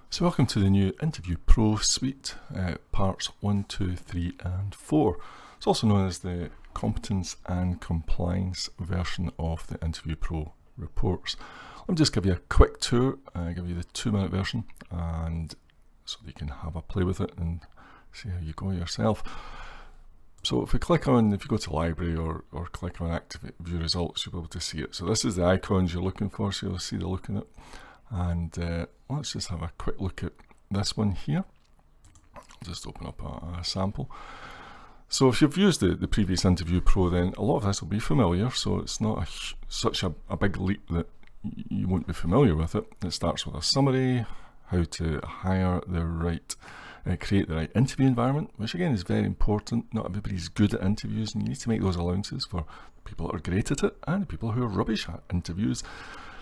So welcome to the new Interview Pro suite, parts 1, 2, 3 and 4. It's also known as the competence and compliance version of the Interview Pro reports. Let me just give you a quick tour, give you the 2-minute version, and so that you can have a play with it and see how you go yourself. So if you go to library or click on Activate View Results, you'll be able to see it. So this is the icons you're looking for, so you'll see the look in it. And let's just have a quick look at this one here. I'll just open up a sample. So if you've used the previous Interview Pro, then a lot of this will be familiar, so it's not such a big leap that you won't be familiar with it. It starts with a summary, how to hire the right, create the right interview environment, which again is very important. Not everybody's good at interviews, and you need to make those allowances for people that are great at it and people who are rubbish at interviews,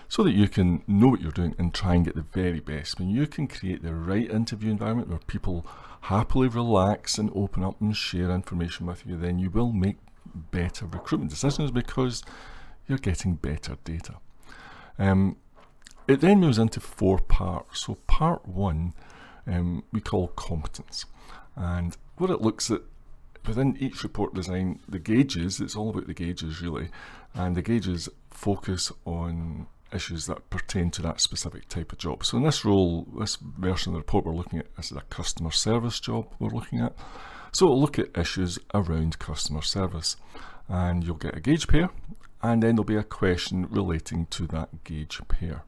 so that you can know what you're doing and try and get the very best. When you can create the right interview environment where people happily relax and open up and share information with you, then you will make better recruitment decisions because you're getting better data. It then moves into 4 parts. So part 1 we call competence, and what it looks at within each report design, the gauges, it's all about the gauges really, and the gauges focus on issues that pertain to that specific type of job. So in this role, this version of the report we're looking at, this is a customer service job we're looking at. So we'll look at issues around customer service, and you'll get a gauge pair, and then there'll be a question relating to that gauge pair.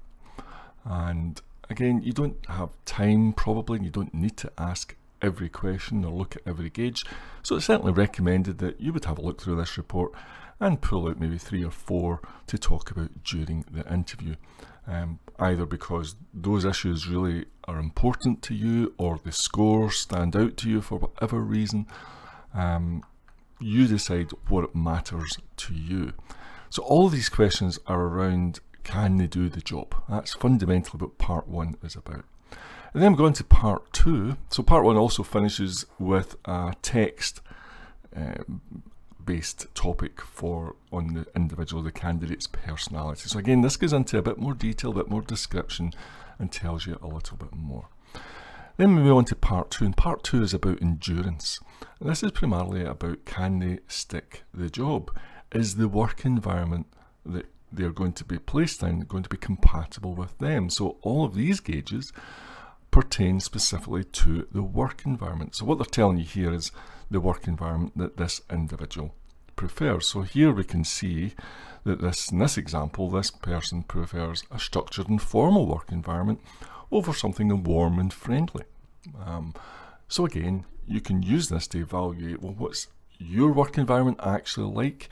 And again, you don't have time probably, and you don't need to ask every question or look at every gauge. So it's certainly recommended that you would have a look through this report and pull out maybe 3 or 4 to talk about during the interview, either because those issues really are important to you or the scores stand out to you for whatever reason. You decide what matters to you. So all of these questions are around, can they do the job? That's fundamentally what part 1 is about. And then we go into part 2. So part 1 also finishes with a text based topic on the individual, the candidate's personality. So again, this goes into a bit more detail, a bit more description, and tells you a little bit more. Then we move on to part 2, and part 2 is about endurance. And this is primarily about, can they stick the job? Is the work environment that they're going to be placed in going to be compatible with them? So all of these gauges pertain specifically to the work environment. So what they're telling you here is the work environment that this individual prefers. So here we can see that in this example, this person prefers a structured and formal work environment over something warm and friendly. So again, you can use this to evaluate, well, what's your work environment actually like,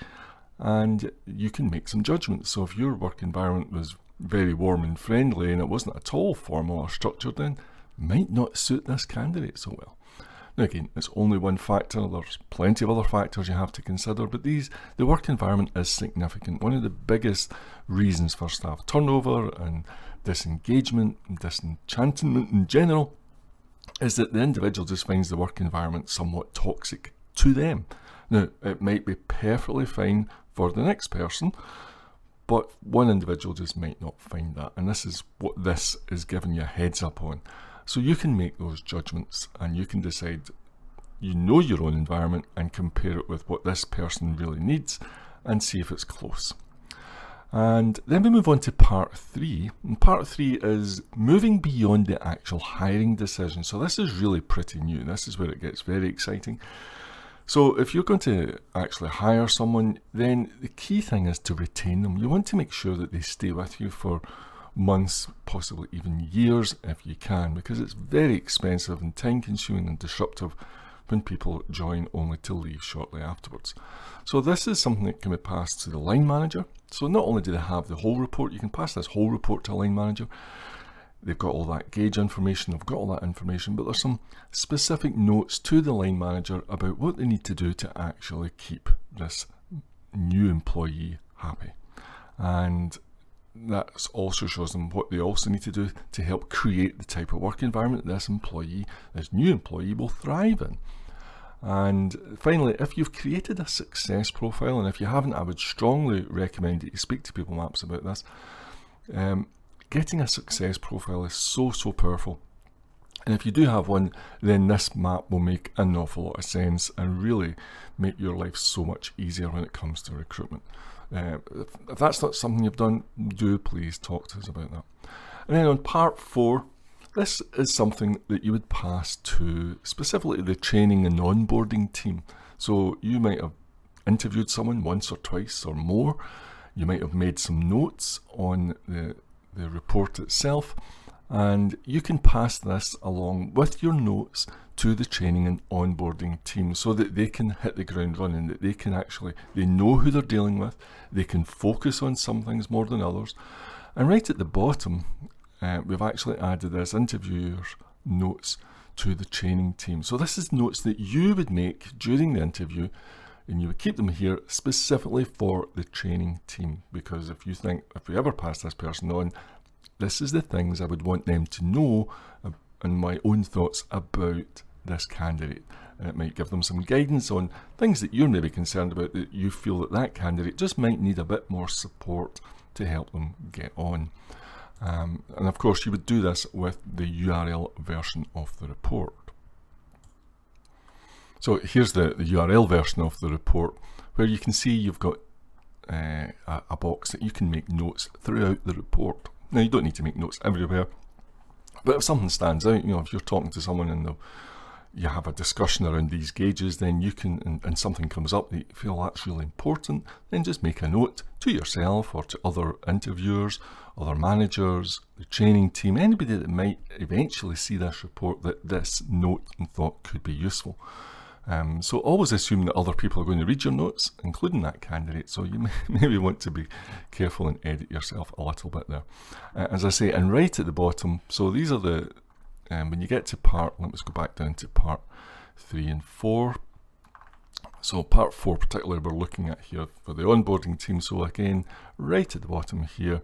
and you can make some judgments. So if your work environment was very warm and friendly and it wasn't at all formal or structured, then might not suit this candidate so well. Now again, it's only one factor, there's plenty of other factors you have to consider, but the work environment is significant. One of the biggest reasons for staff turnover and disengagement and disenchantment in general is that the individual just finds the work environment somewhat toxic to them. Now, it might be perfectly fine for the next person, but one individual just might not find that, and this is what this is giving you a heads up on. So you can make those judgments and you can decide, you know your own environment, and compare it with what this person really needs and see if it's close. And then we move on to part 3, and part 3 is moving beyond the actual hiring decision. So this is really pretty new. This is where it gets very exciting. So if you're going to actually hire someone, then the key thing is to retain them. You want to make sure that they stay with you for months, possibly even years if you can, because it's very expensive and time consuming and disruptive when people join only to leave shortly afterwards. So this is something that can be passed to the line manager. So not only do they have the whole report, you can pass this whole report to a line manager. They've got all that gauge information, they've got all that information, but there's some specific notes to the line manager about what they need to do to actually keep this new employee happy. And that also shows them what they also need to do to help create the type of work environment this new employee will thrive in. And finally, if you've created a success profile, and if you haven't, I would strongly recommend that you speak to People Maps about this. Getting a success profile is so powerful. And if you do have one, then this map will make an awful lot of sense and really make your life so much easier when it comes to recruitment. If that's not something you've done, do please talk to us about that. And then on part 4, this is something that you would pass to specifically the training and onboarding team. So you might have interviewed someone once or twice or more. You might have made some notes on the report itself, and you can pass this along with your notes to the training and onboarding team so that they can hit the ground running, that they know who they're dealing with, they can focus on some things more than others. And right at the bottom, we've actually added this interviewer's notes to the training team. So this is notes that you would make during the interview, and you would keep them here specifically for the training team, because if you think, if we ever pass this person on, this is the things I would want them to know and my own thoughts about this candidate. And it might give them some guidance on things that you're maybe concerned about, that you feel that candidate just might need a bit more support to help them get on. And of course you would do this with the URL version of the report. So here's the URL version of the report, where you can see you've got a box that you can make notes throughout the report. Now you don't need to make notes everywhere, but if something stands out, if you're talking to someone and you have a discussion around these gauges, then you can, and something comes up that you feel that's really important, then just make a note to yourself or to other interviewers, other managers, the training team, anybody that might eventually see this report, that this note and thought could be useful. So always assume that other people are going to read your notes, including that candidate, so you maybe want to be careful and edit yourself a little bit there. As I say, and right at the bottom, so these are the, when you get to let's go back down to part 3 and 4. So part 4 particularly we're looking at here for the onboarding team. So again, right at the bottom here,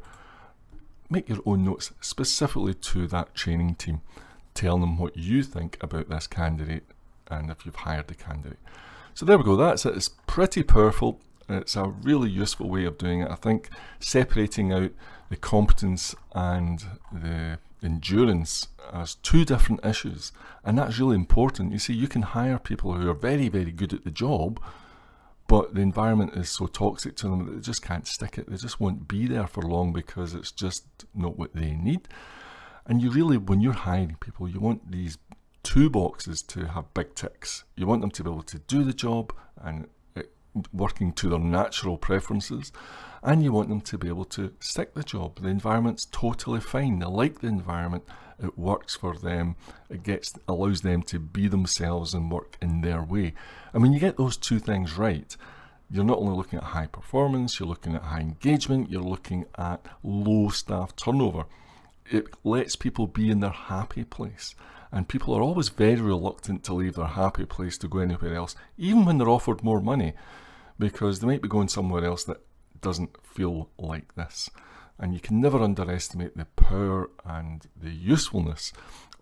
make your own notes specifically to that training team. Tell them what you think about this candidate and if you've hired the candidate. So there we go, that's it. It's pretty powerful. It's a really useful way of doing it. I think separating out the competence and the endurance as 2 different issues, and that's really important. You see, you can hire people who are very, very good at the job, but the environment is so toxic to them that they just can't stick it. They just won't be there for long because it's just not what they need. And you really, when you're hiring people, you want these 2 boxes to have big ticks. You want them to be able to do the job and working to their natural preferences, and you want them to be able to stick the job. The environment's totally fine. They like the environment. It works for them. It allows them to be themselves and work in their way. And when you get those 2 things right, you're not only looking at high performance, you're looking at high engagement, you're looking at low staff turnover. It lets people be in their happy place. And people are always very reluctant to leave their happy place to go anywhere else, even when they're offered more money, because they might be going somewhere else that doesn't feel like this. And you can never underestimate the power and the usefulness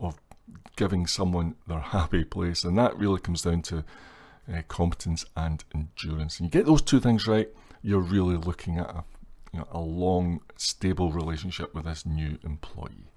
of giving someone their happy place. And that really comes down to competence and endurance. And you get those 2 things right, you're really looking at a long, stable relationship with this new employee.